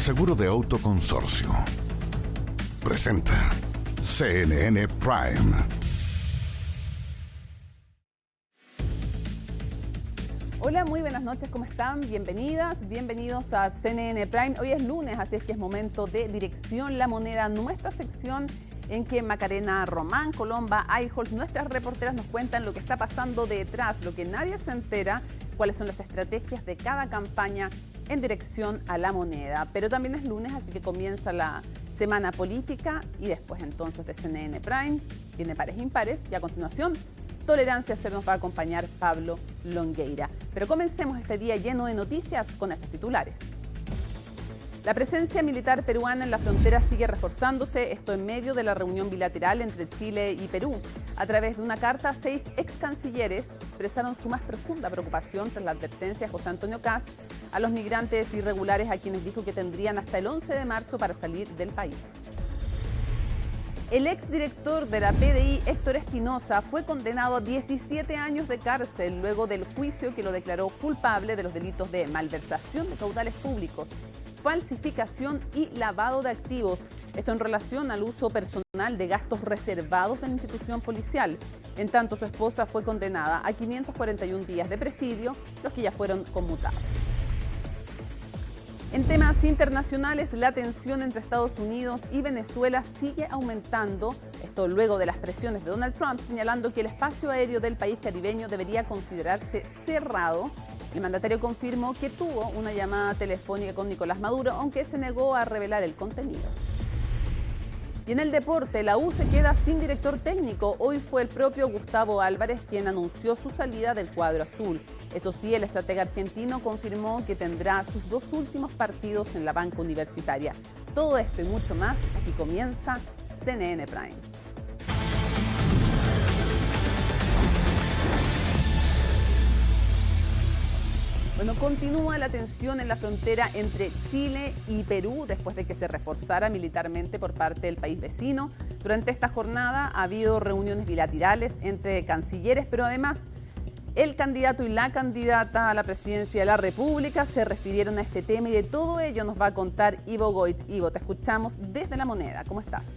Seguro de Auto Consorcio presenta CNN Prime. Hola, muy buenas noches, ¿cómo están? Bienvenidas, bienvenidos a CNN Prime. Hoy es lunes, así es que es momento de Dirección La Moneda, nuestra sección en que Macarena Román, Colomba, Eichholz, nuestras reporteras nos cuentan lo que está pasando detrás, lo que nadie se entera, cuáles son las estrategias de cada campaña en dirección a la moneda. Pero también es lunes, así que comienza la semana política y después entonces de CNN Prime tiene pares e impares y a continuación Tolerancia Cero nos va a acompañar Pablo Longueira. Pero comencemos este día lleno de noticias con estos titulares. La presencia militar peruana en la frontera sigue reforzándose, esto en medio de la reunión bilateral entre Chile y Perú. A través de una carta, 6 ex cancilleres expresaron su más profunda preocupación tras la advertencia de José Antonio Kast a los migrantes irregulares, a quienes dijo que tendrían hasta el 11 de marzo para salir del país. El exdirector de la PDI, Héctor Espinosa, fue condenado a 17 años de cárcel luego del juicio que lo declaró culpable de los delitos de malversación de caudales públicos, falsificación y lavado de activos. Esto en relación al uso personal de gastos reservados de la institución policial. En tanto, su esposa fue condenada a 541 días de presidio, los que ya fueron conmutados. En temas internacionales, la tensión entre Estados Unidos y Venezuela sigue aumentando, esto luego de las presiones de Donald Trump, señalando que el espacio aéreo del país caribeño debería considerarse cerrado. El mandatario confirmó que tuvo una llamada telefónica con Nicolás Maduro, aunque se negó a revelar el contenido. Y en el deporte, la U se queda sin director técnico. Hoy fue el propio Gustavo Álvarez quien anunció su salida del cuadro azul. Eso sí, el estratega argentino confirmó que tendrá sus 2 últimos partidos en la banca universitaria. Todo esto y mucho más, aquí comienza CNN Prime. Bueno, continúa la tensión en la frontera entre Chile y Perú después de que se reforzara militarmente por parte del país vecino. Durante esta jornada ha habido reuniones bilaterales entre cancilleres, pero además el candidato y la candidata a la presidencia de la República se refirieron a este tema y de todo ello nos va a contar Ivo Goit. Ivo, te escuchamos desde La Moneda. ¿Cómo estás?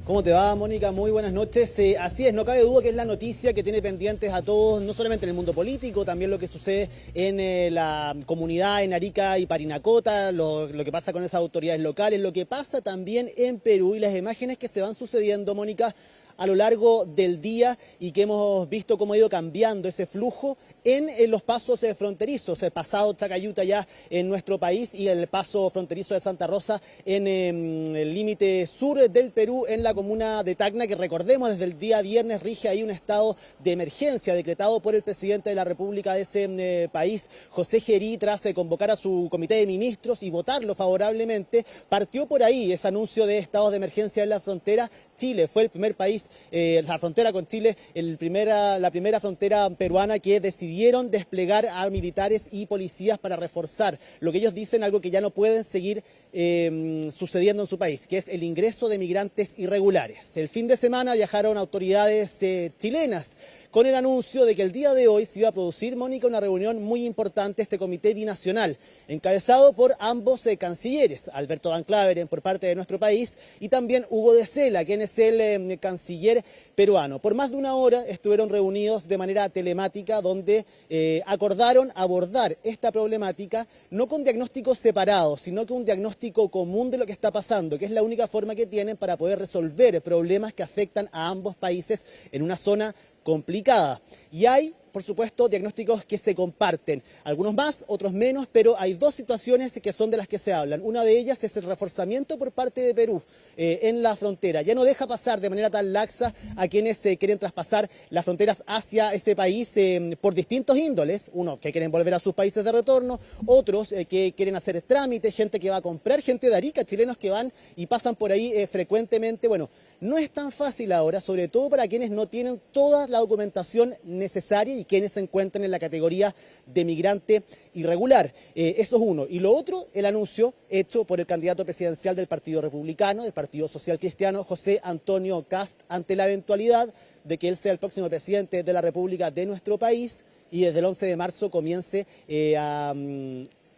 ¿Cómo te va, Mónica? Muy buenas noches. Así es, no cabe duda que es la noticia que tiene pendientes a todos, no solamente en el mundo político, también lo que sucede en la comunidad en Arica y Parinacota, lo que pasa con esas autoridades locales, lo que pasa también en Perú y las imágenes que se van sucediendo, Mónica, a lo largo del día y que hemos visto cómo ha ido cambiando ese flujo en los pasos fronterizos, el pasado Chacayuta ya en nuestro país y el paso fronterizo de Santa Rosa en el límite sur del Perú, en la comuna de Tacna, que recordemos desde el día viernes rige ahí un estado de emergencia decretado por el presidente de la República de ese país, José Gerí, tras convocar a su comité de ministros y votarlo favorablemente. Partió por ahí ese anuncio de estados de emergencia en la frontera. Chile fue el primer país, la frontera con Chile, la primera frontera peruana que decidieron desplegar a militares y policías para reforzar lo que ellos dicen, algo que ya no pueden seguir sucediendo en su país, que es el ingreso de migrantes irregulares. El fin de semana viajaron autoridades chilenas con el anuncio de que el día de hoy se iba a producir, Mónica, una reunión muy importante, este comité binacional, encabezado por ambos cancilleres, Alberto Van Claveren por parte de nuestro país y también Hugo de Sela, quien es el canciller peruano. Por más de una hora estuvieron reunidos de manera telemática, donde acordaron abordar esta problemática no con diagnósticos separados, sino con un diagnóstico común de lo que está pasando, que es la única forma que tienen para poder resolver problemas que afectan a ambos países en una zona complicada. Y hay, por supuesto, diagnósticos que se comparten, algunos más, otros menos, pero hay 2 situaciones que son de las que se hablan. Una de ellas es el reforzamiento por parte de Perú en la frontera. Ya no deja pasar de manera tan laxa a quienes quieren traspasar las fronteras hacia ese país por distintos índoles. Uno, que quieren volver a sus países de retorno, otros que quieren hacer trámites, gente que va a comprar, gente de Arica, chilenos que van y pasan por ahí frecuentemente. Bueno, no es tan fácil ahora, sobre todo para quienes no tienen toda la documentación necesaria y quienes se encuentran en la categoría de migrante irregular. Eso es uno. Y lo otro, el anuncio hecho por el candidato presidencial del Partido Republicano, del Partido Social Cristiano, José Antonio Kast, ante la eventualidad de que él sea el próximo presidente de la República de nuestro país y desde el 11 de marzo comience a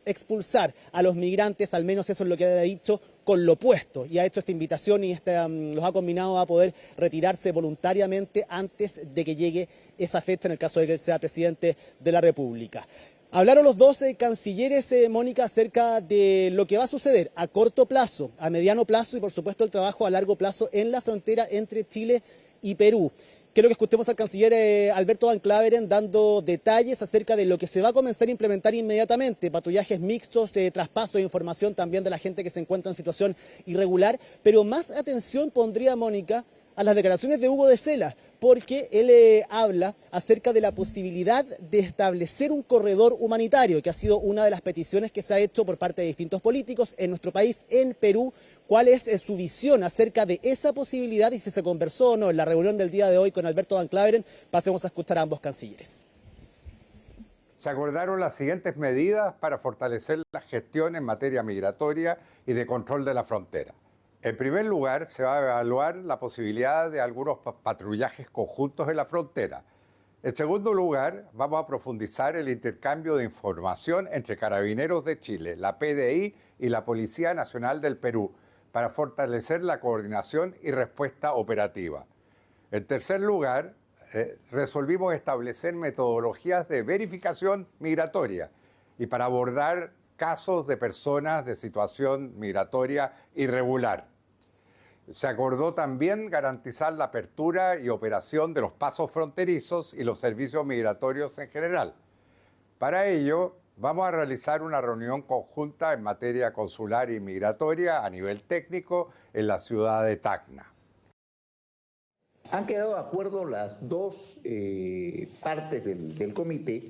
expulsar a los migrantes, al menos eso es lo que ha dicho, con lo opuesto, y ha hecho esta invitación y los ha combinado a poder retirarse voluntariamente antes de que llegue esa fecha, en el caso de que sea presidente de la República. Hablaron los dos cancilleres, Mónica, acerca de lo que va a suceder a corto plazo, a mediano plazo y por supuesto el trabajo a largo plazo en la frontera entre Chile y Perú. Quiero que escuchemos al canciller Alberto Van Claveren dando detalles acerca de lo que se va a comenzar a implementar inmediatamente, patrullajes mixtos, traspaso de información también de la gente que se encuentra en situación irregular, pero más atención pondría, Mónica, a las declaraciones de Hugo de Sela, porque él habla acerca de la posibilidad de establecer un corredor humanitario, que ha sido una de las peticiones que se ha hecho por parte de distintos políticos en nuestro país, en Perú. ¿Cuál es su visión acerca de esa posibilidad y si se conversó o no en la reunión del día de hoy con Alberto Van Claveren? Pasemos a escuchar a ambos cancilleres. Se acordaron las siguientes medidas para fortalecer la gestión en materia migratoria y de control de la frontera. En primer lugar, se va a evaluar la posibilidad de algunos patrullajes conjuntos en la frontera. En segundo lugar, vamos a profundizar el intercambio de información entre Carabineros de Chile, la PDI y la Policía Nacional del Perú para fortalecer la coordinación y respuesta operativa. En tercer lugar, resolvimos establecer metodologías de verificación migratoria y para abordar casos de personas de situación migratoria irregular. Se acordó también garantizar la apertura y operación de los pasos fronterizos y los servicios migratorios en general. Para ello, vamos a realizar una reunión conjunta en materia consular y migratoria a nivel técnico en la ciudad de Tacna. Han quedado de acuerdo las dos partes del comité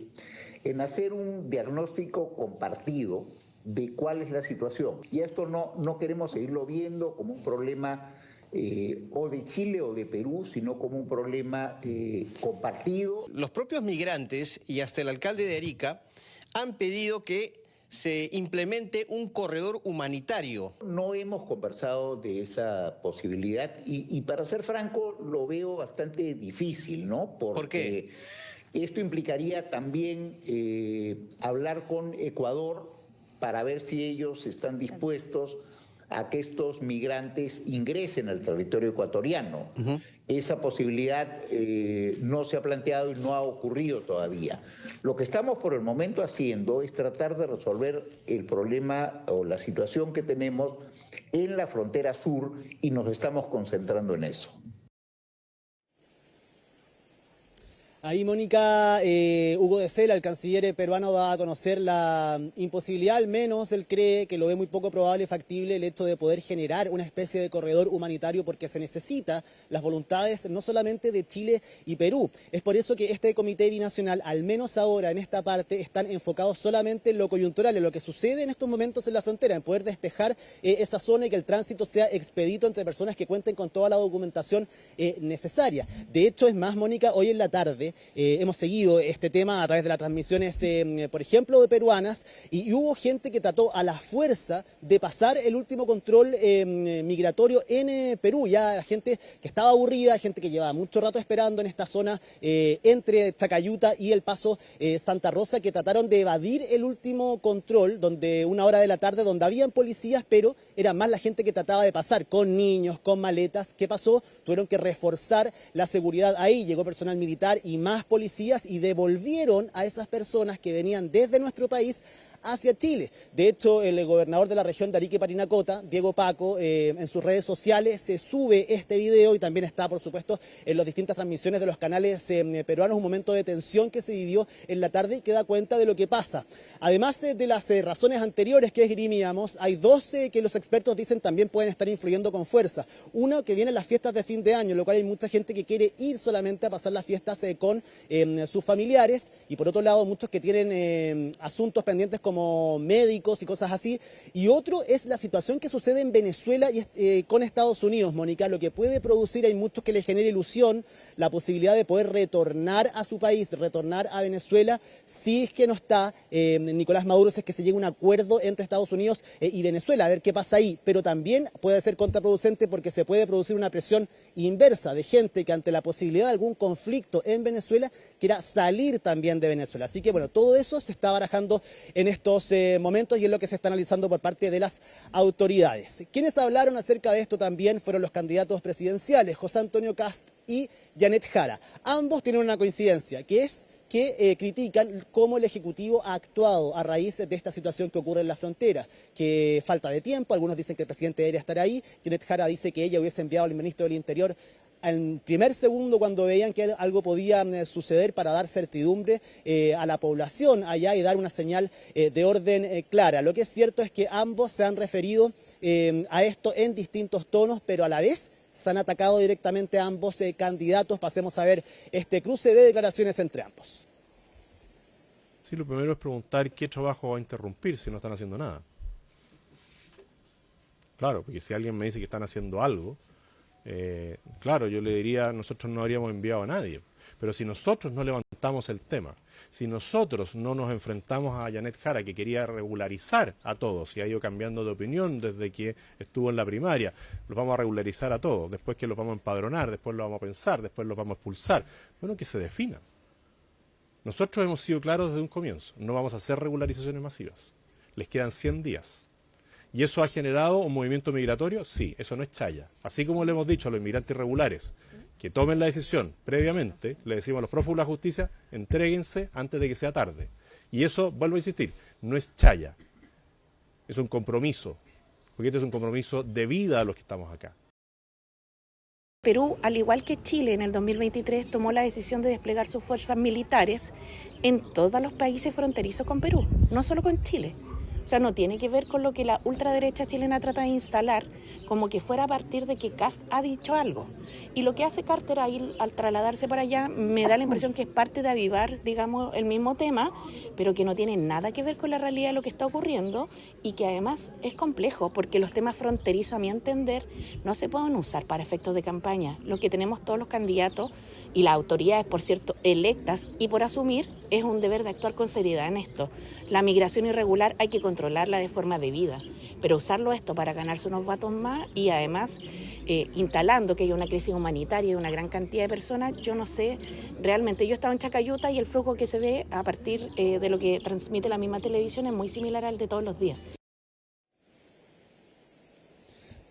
en hacer un diagnóstico compartido de cuál es la situación. Y esto no queremos seguirlo viendo como un problema o de Chile o de Perú, sino como un problema compartido. Los propios migrantes y hasta el alcalde de Arica han pedido que se implemente un corredor humanitario. No hemos conversado de esa posibilidad y para ser franco lo veo bastante difícil, ¿no? ¿Por qué? Esto implicaría también hablar con Ecuador para ver si ellos están dispuestos a que estos migrantes ingresen al territorio ecuatoriano. Esa posibilidad no se ha planteado y no ha ocurrido todavía. Lo que estamos por el momento haciendo es tratar de resolver el problema o la situación que tenemos en la frontera sur y nos estamos concentrando en eso. Ahí, Mónica, Hugo de Sela, el canciller peruano, da a conocer la imposibilidad, al menos él cree que lo ve muy poco probable y factible, el hecho de poder generar una especie de corredor humanitario porque se necesita las voluntades no solamente de Chile y Perú. Es por eso que este comité binacional, al menos ahora en esta parte, están enfocados solamente en lo coyuntural, en lo que sucede en estos momentos en la frontera, en poder despejar esa zona y que el tránsito sea expedito entre personas que cuenten con toda la documentación necesaria. De hecho, es más, Mónica, hoy en la tarde hemos seguido este tema a través de las transmisiones, por ejemplo, de peruanas, y hubo gente que trató a la fuerza de pasar el último control migratorio en Perú. Ya la gente que estaba aburrida, gente que llevaba mucho rato esperando en esta zona entre Chacayuta y el Paso Santa Rosa, que trataron de evadir el último control, donde 1 hora de la tarde, donde habían policías, pero era más la gente que trataba de pasar con niños, con maletas. ¿Qué pasó? Tuvieron que reforzar la seguridad ahí, llegó personal militar y más policías y devolvieron a esas personas que venían desde nuestro país hacia Chile. De hecho, el gobernador de la región de Arica y Parinacota, Diego Paco, en sus redes sociales se sube este video y también está, por supuesto, en las distintas transmisiones de los canales peruanos, un momento de tensión que se vivió en la tarde y que da cuenta de lo que pasa. Además de las razones anteriores que esgrimíamos, hay dos que los expertos dicen también pueden estar influyendo con fuerza. Uno, que vienen las fiestas de fin de año, en lo cual hay mucha gente que quiere ir solamente a pasar las fiestas con sus familiares, y por otro lado muchos que tienen asuntos pendientes como médicos y cosas así. Y otro es la situación que sucede en Venezuela y con Estados Unidos, Mónica, lo que puede producir, hay muchos que les genera ilusión la posibilidad de poder retornar a su país, retornar a Venezuela, si es que no está Nicolás Maduro, si es que se llega a un acuerdo entre Estados Unidos y Venezuela, a ver qué pasa ahí. Pero también puede ser contraproducente porque se puede producir una presión inversa de gente que ante la posibilidad de algún conflicto en Venezuela quiera salir también de Venezuela. Así que bueno, todo eso se está barajando en este estos momentos y es lo que se está analizando por parte de las autoridades. Quienes hablaron acerca de esto también fueron los candidatos presidenciales, José Antonio Kast y Janet Jara. Ambos tienen una coincidencia, que es que critican cómo el Ejecutivo ha actuado a raíz de esta situación que ocurre en la frontera, que falta de tiempo, algunos dicen que el presidente debería estar ahí, Janet Jara dice que ella hubiese enviado al ministro del Interior al primer segundo cuando veían que algo podía suceder para dar certidumbre a la población allá y dar una señal de orden clara. Lo que es cierto es que ambos se han referido a esto en distintos tonos, pero a la vez se han atacado directamente a ambos candidatos. Pasemos a ver este cruce de declaraciones entre ambos. Sí, lo primero es preguntar qué trabajo va a interrumpir si no están haciendo nada. Claro, porque si alguien me dice que están haciendo algo, claro, yo le diría, nosotros no habríamos enviado a nadie. Pero si nosotros no levantamos el tema, si nosotros no nos enfrentamos a Janet Jara, que quería regularizar a todos y ha ido cambiando de opinión desde que estuvo en la primaria, los vamos a regularizar a todos, después que los vamos a empadronar, después los vamos a pensar, después los vamos a expulsar. Bueno, que se defina. Nosotros hemos sido claros desde un comienzo, no vamos a hacer regularizaciones masivas. Les quedan 100 días. ¿Y eso ha generado un movimiento migratorio? Sí, eso no es chaya. Así como le hemos dicho a los inmigrantes irregulares que tomen la decisión previamente, le decimos a los prófugos de la justicia, entréguense antes de que sea tarde. Y eso, vuelvo a insistir, no es chaya, es un compromiso, porque este es un compromiso de vida a los que estamos acá. Perú, al igual que Chile en el 2023, tomó la decisión de desplegar sus fuerzas militares en todos los países fronterizos con Perú, no solo con Chile. O sea, no tiene que ver con lo que la ultraderecha chilena trata de instalar, como que fuera a partir de que Kast ha dicho algo. Y lo que hace Carter ahí, al trasladarse para allá, me da la impresión que es parte de avivar, digamos, el mismo tema, pero que no tiene nada que ver con la realidad de lo que está ocurriendo y que además es complejo, porque los temas fronterizos, a mi entender, no se pueden usar para efectos de campaña. Lo que tenemos todos los candidatos y las autoridades, por cierto, electas y por asumir, es un deber de actuar con seriedad en esto. La migración irregular hay que controlarla de forma debida, pero usarlo esto para ganarse unos votos más y además instalando que hay una crisis humanitaria y una gran cantidad de personas, yo no sé realmente. Yo he estado en Chacayuta y el flujo que se ve a partir de lo que transmite la misma televisión es muy similar al de todos los días.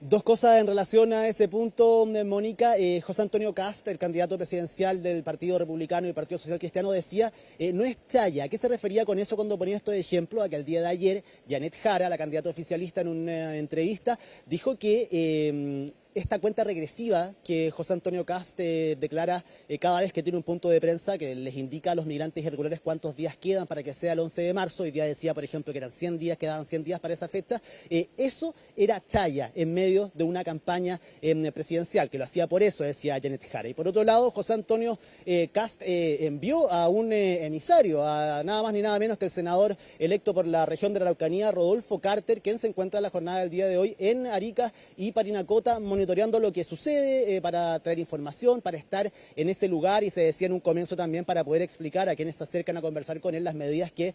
Dos cosas en relación a ese punto, Mónica. José Antonio Kast, el candidato presidencial del Partido Republicano y el Partido Social Cristiano, decía, no es chaya. ¿A qué se refería con eso cuando ponía esto de ejemplo? A que el día de ayer, Janet Jara, la candidata oficialista, en una entrevista, dijo que esta cuenta regresiva que José Antonio Kast declara cada vez que tiene un punto de prensa que les indica a los migrantes irregulares cuántos días quedan para que sea el 11 de marzo, hoy día decía, por ejemplo, que eran 100 días, quedaban 100 días para esa fecha, eso era chaya en medio de una campaña presidencial, que lo hacía por eso, decía Janet Jara. Y por otro lado, José Antonio Kast envió a un emisario, a nada más ni nada menos que el senador electo por la región de la Araucanía, Rodolfo Carter, quien se encuentra en la jornada del día de hoy en Arica y Parinacota, monitoreando lo que sucede, para traer información, para estar en ese lugar, y se decía en un comienzo también para poder explicar a quienes se acercan a conversar con él las medidas que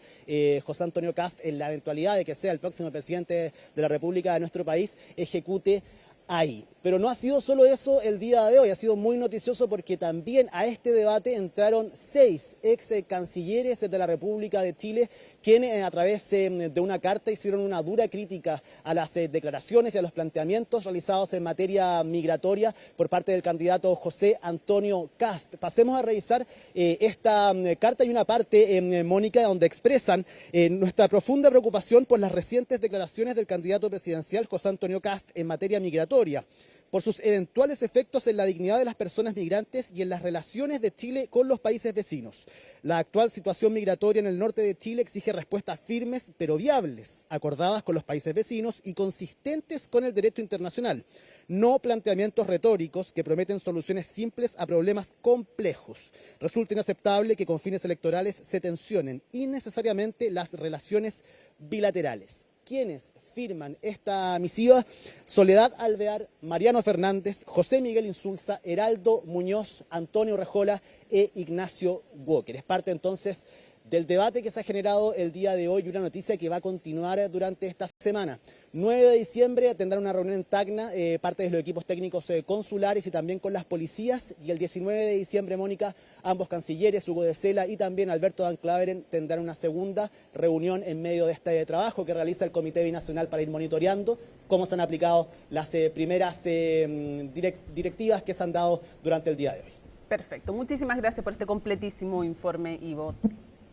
José Antonio Kast, en la eventualidad de que sea el próximo presidente de la República de nuestro país, ejecute ahí. Pero no ha sido solo eso el día de hoy, ha sido muy noticioso porque también a este debate entraron 6 ex cancilleres de la República de Chile, quienes a través de una carta hicieron una dura crítica a las declaraciones y a los planteamientos realizados en materia migratoria por parte del candidato José Antonio Kast. Pasemos a revisar esta carta. Hay una parte, Mónica, donde expresan nuestra profunda preocupación por las recientes declaraciones del candidato presidencial José Antonio Kast en materia migratoria, por sus eventuales efectos en la dignidad de las personas migrantes y en las relaciones de Chile con los países vecinos. La actual situación migratoria en el norte de Chile exige respuestas firmes pero viables, acordadas con los países vecinos y consistentes con el derecho internacional. No planteamientos retóricos que prometen soluciones simples a problemas complejos. Resulta inaceptable que con fines electorales se tensionen innecesariamente las relaciones bilaterales. ¿Quiénes firman esta misiva? Soledad Alvear, Mariano Fernández, José Miguel Insulza, Heraldo Muñoz, Antonio Rejola e Ignacio Walker. Es parte entonces del debate que se ha generado el día de hoy y una noticia que va a continuar durante esta semana. 9 de diciembre tendrán una reunión en Tacna, parte de los equipos técnicos consulares y también con las policías. Y el 19 de diciembre, Mónica, ambos cancilleres, Hugo de Sela y también Alberto Dan Claveren, tendrán una segunda reunión en medio de este trabajo que realiza el Comité Binacional para ir monitoreando cómo se han aplicado las primeras directivas que se han dado durante el día de hoy. Perfecto. Muchísimas gracias por este completísimo informe, Ivo.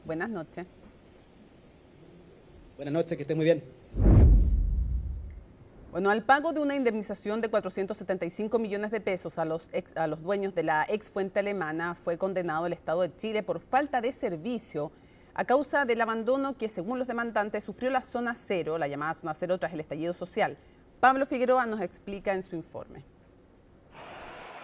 Buenas noches. Buenas noches, que esté muy bien. Bueno, al pago de una indemnización de 475 millones de pesos a los dueños de la ex fuente alemana fue condenado el Estado de Chile por falta de servicio a causa del abandono que, según los demandantes, sufrió la zona cero, la llamada zona cero, tras el estallido social. Pablo Figueroa nos explica en su informe.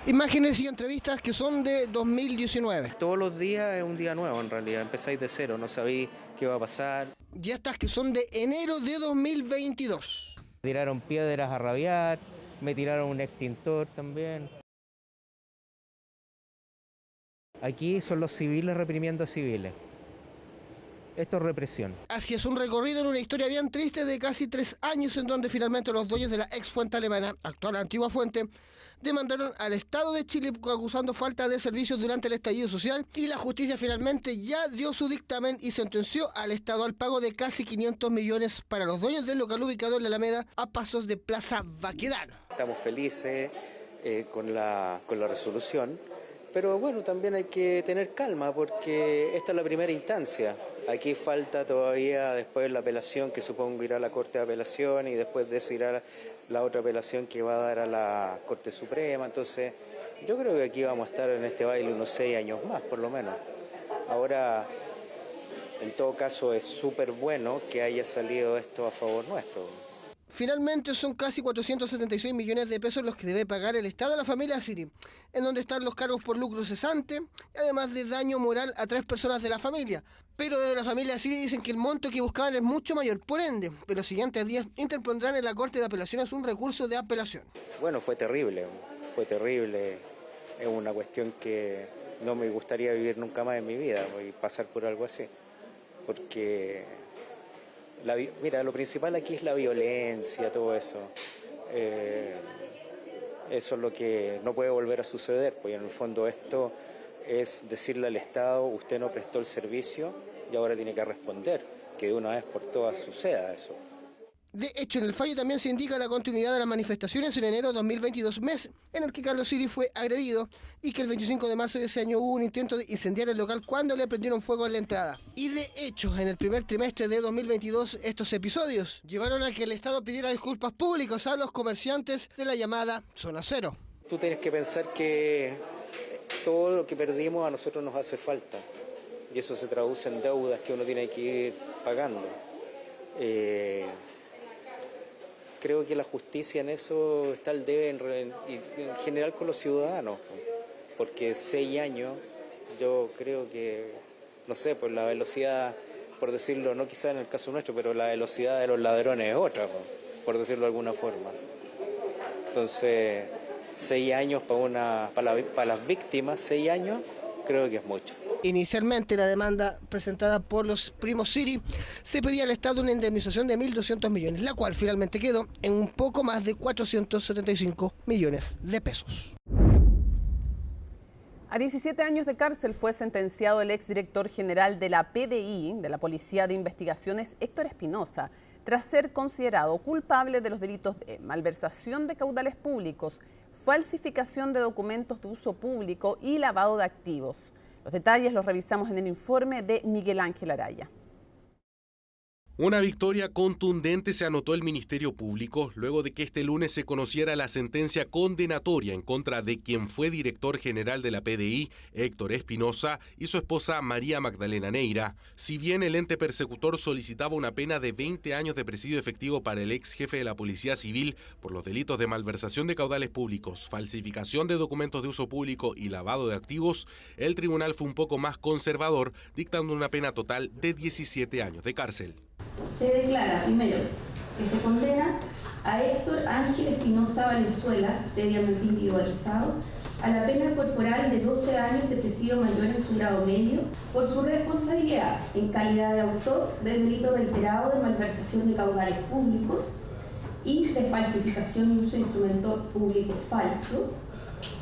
Imágenes y entrevistas que son de 2019. Todos los días es un día nuevo en realidad, empezáis de cero, no sabéis qué va a pasar. Y estas que son de enero de 2022. Tiraron piedras a rabiar, me tiraron un extintor también. Aquí son los civiles reprimiendo a civiles. Esto es represión. Así es, un recorrido en una historia bien triste de casi 3 años en donde finalmente los dueños de la ex fuente alemana, actual antigua fuente, demandaron al Estado de Chile acusando falta de servicios durante el estallido social y la justicia finalmente ya dio su dictamen y sentenció al Estado al pago de casi 500 millones para los dueños del local ubicado en la Alameda a pasos de Plaza Baquedano. Estamos felices con la resolución, pero bueno, también hay que tener calma porque esta es la primera instancia. Aquí falta todavía después la apelación, que supongo irá a la Corte de Apelación y después de eso irá la otra apelación que va a dar a la Corte Suprema. Entonces, yo creo que aquí vamos a estar en este baile unos 6 años más, por lo menos. Ahora, en todo caso, es súper bueno que haya salido esto a favor nuestro. Finalmente son casi 476 millones de pesos los que debe pagar el Estado a la familia Siri, en donde están los cargos por lucro cesante, además de daño moral a 3 personas de la familia. Pero desde la familia Siri dicen que el monto que buscaban es mucho mayor, por ende, en los siguientes días interpondrán en la Corte de Apelaciones un recurso de apelación. Bueno, fue terrible, es una cuestión que no me gustaría vivir nunca más en mi vida y pasar por algo así, porque... Mira, lo principal aquí es la violencia, todo eso. Eso es lo que no puede volver a suceder, porque en el fondo esto es decirle al Estado, usted no prestó el servicio y ahora tiene que responder, que de una vez por todas suceda eso. De hecho, en el fallo también se indica la continuidad de las manifestaciones en enero de 2022, mes en el que Carlos Siri fue agredido y que el 25 de marzo de ese año hubo un intento de incendiar el local cuando le prendieron fuego en la entrada. Y de hecho, en el primer trimestre de 2022, estos episodios llevaron a que el Estado pidiera disculpas públicas a los comerciantes de la llamada Zona Cero. Tú tienes que pensar que todo lo que perdimos a nosotros nos hace falta y eso se traduce en deudas que uno tiene que ir pagando. Creo que la justicia en eso está al debe en general con los ciudadanos, porque 6 años, yo creo que, no sé, por la velocidad, por decirlo, no quizá en el caso nuestro, pero la velocidad de los ladrones es otra, por decirlo de alguna forma. Entonces, 6 años para las víctimas, 6 años, creo que es mucho. Inicialmente la demanda presentada por los primos Siri se pedía al Estado una indemnización de 1.200 millones, la cual finalmente quedó en un poco más de 475 millones de pesos. A 17 años de cárcel fue sentenciado el exdirector general de la PDI, de la Policía de Investigaciones, Héctor Espinosa, tras ser considerado culpable de los delitos de malversación de caudales públicos, falsificación de documentos de uso público y lavado de activos. Los detalles los revisamos en el informe de Miguel Ángel Araya. Una victoria contundente se anotó el Ministerio Público luego de que este lunes se conociera la sentencia condenatoria en contra de quien fue director general de la PDI, Héctor Espinosa, y su esposa María Magdalena Neira. Si bien el ente persecutor solicitaba una pena de 20 años de presidio efectivo para el ex jefe de la Policía Civil por los delitos de malversación de caudales públicos, falsificación de documentos de uso público y lavado de activos, el tribunal fue un poco más conservador, dictando una pena total de 17 años de cárcel. Se declara, primero, que se condena a Héctor Ángel Espinosa Valenzuela, previamente individualizado, a la pena corporal de 12 años de presidio mayor en su grado medio por su responsabilidad en calidad de autor del delito reiterado de malversación de caudales públicos y de falsificación y uso de instrumento público falso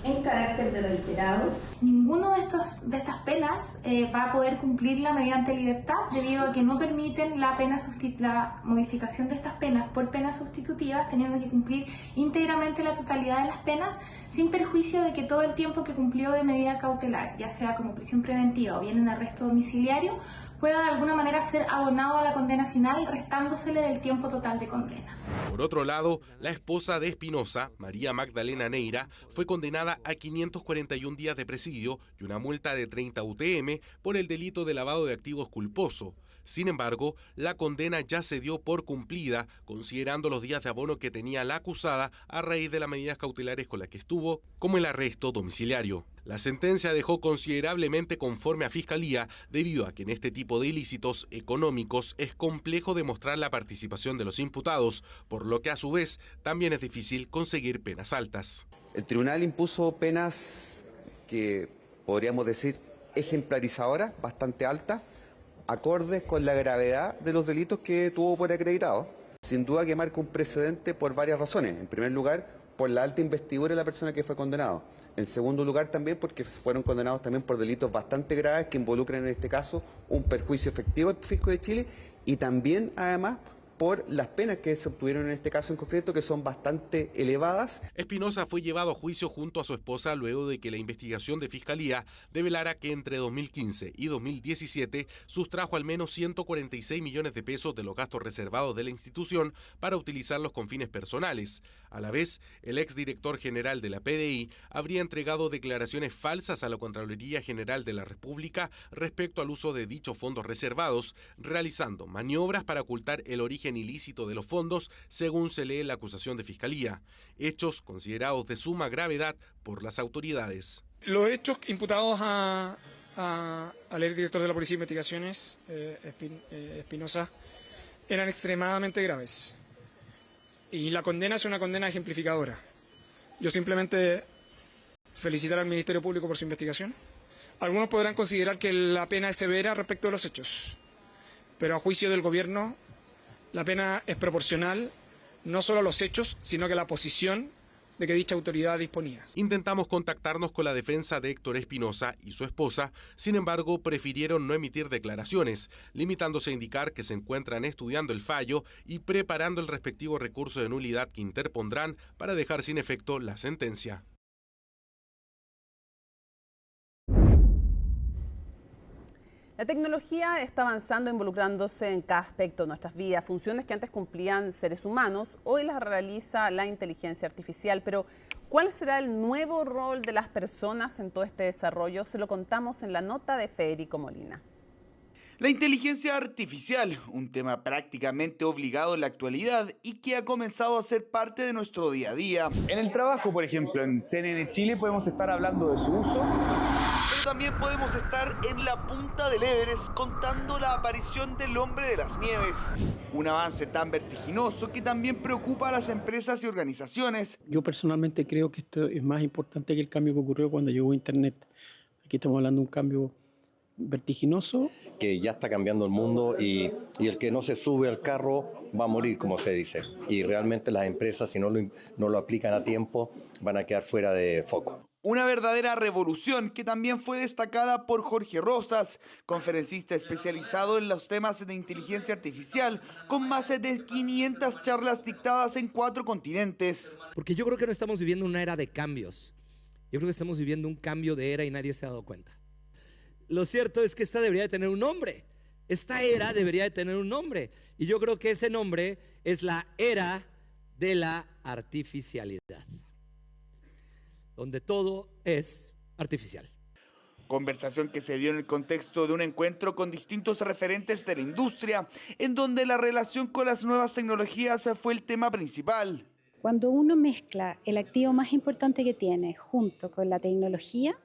en carácter de reiterado. Ninguno de estas penas va a poder cumplirla mediante libertad, debido a que no permiten la modificación de estas penas por penas sustitutivas, teniendo que cumplir íntegramente la totalidad de las penas, sin perjuicio de que todo el tiempo que cumplió de medida cautelar, ya sea como prisión preventiva o bien en arresto domiciliario, pueda de alguna manera ser abonado a la condena final, restándosele del tiempo total de condena. Por otro lado, la esposa de Espinosa, María Magdalena Neira, fue condenada a 541 días de presidio y una multa de 30 UTM por el delito de lavado de activos culposo. Sin embargo, la condena ya se dio por cumplida, considerando los días de abono que tenía la acusada a raíz de las medidas cautelares con las que estuvo, como el arresto domiciliario. La sentencia dejó considerablemente conforme a Fiscalía, debido a que en este tipo de ilícitos económicos es complejo demostrar la participación de los imputados, por lo que a su vez también es difícil conseguir penas altas. El tribunal impuso penas que podríamos decir ejemplarizadoras, bastante altas, acordes con la gravedad de los delitos que tuvo por acreditado. Sin duda que marca un precedente por varias razones. En primer lugar, por la alta investidura de la persona que fue condenado. En segundo lugar, también porque fueron condenados también por delitos bastante graves que involucran en este caso un perjuicio efectivo al fisco de Chile y también, además, por las penas que se obtuvieron en este caso en concreto, que son bastante elevadas. Espinosa fue llevado a juicio junto a su esposa luego de que la investigación de Fiscalía develara que entre 2015 y 2017 sustrajo al menos 146 millones de pesos de los gastos reservados de la institución para utilizarlos con fines personales. A la vez, el exdirector general de la PDI habría entregado declaraciones falsas a la Contraloría General de la República respecto al uso de dichos fondos reservados, realizando maniobras para ocultar el origen ilícito de los fondos, según se lee en la acusación de Fiscalía. Hechos considerados de suma gravedad por las autoridades. Los hechos imputados al exdirector de la Policía de Investigaciones, Espinosa, eran extremadamente graves. Y la condena es una condena ejemplificadora. Yo simplemente felicitar al Ministerio Público por su investigación. Algunos podrán considerar que la pena es severa respecto de los hechos, pero a juicio del gobierno la pena es proporcional no solo a los hechos, sino que a la posición de que dicha autoridad disponía. Intentamos contactarnos con la defensa de Héctor Espinosa y su esposa, sin embargo prefirieron no emitir declaraciones, limitándose a indicar que se encuentran estudiando el fallo y preparando el respectivo recurso de nulidad que interpondrán para dejar sin efecto la sentencia. La tecnología está avanzando, involucrándose en cada aspecto de nuestras vidas. Funciones que antes cumplían seres humanos, hoy las realiza la inteligencia artificial. Pero, ¿cuál será el nuevo rol de las personas en todo este desarrollo? Se lo contamos en la nota de Federico Molina. La inteligencia artificial, un tema prácticamente obligado en la actualidad y que ha comenzado a ser parte de nuestro día a día. En el trabajo, por ejemplo, en CNN Chile podemos estar hablando de su uso. Pero también podemos estar en la punta del Everest contando la aparición del hombre de las nieves. Un avance tan vertiginoso que también preocupa a las empresas y organizaciones. Yo personalmente creo que esto es más importante que el cambio que ocurrió cuando llegó Internet. Aquí estamos hablando de un cambio vertiginoso. Que ya está cambiando el mundo y el que no se sube al carro va a morir, como se dice. Y realmente las empresas, si no lo aplican a tiempo, van a quedar fuera de foco. Una verdadera revolución que también fue destacada por Jorge Rosas, conferencista especializado en los temas de inteligencia artificial, con más de 500 charlas dictadas en 4 continentes. Porque yo creo que no estamos viviendo una era de cambios. Yo creo que estamos viviendo un cambio de era y nadie se ha dado cuenta. Lo cierto es que esta debería de tener un nombre. Esta era debería de tener un nombre. Y yo creo que ese nombre es la era de la artificialidad, donde todo es artificial. Conversación que se dio en el contexto de un encuentro con distintos referentes de la industria, en donde la relación con las nuevas tecnologías fue el tema principal. Cuando uno mezcla el activo más importante que tiene junto con la tecnología,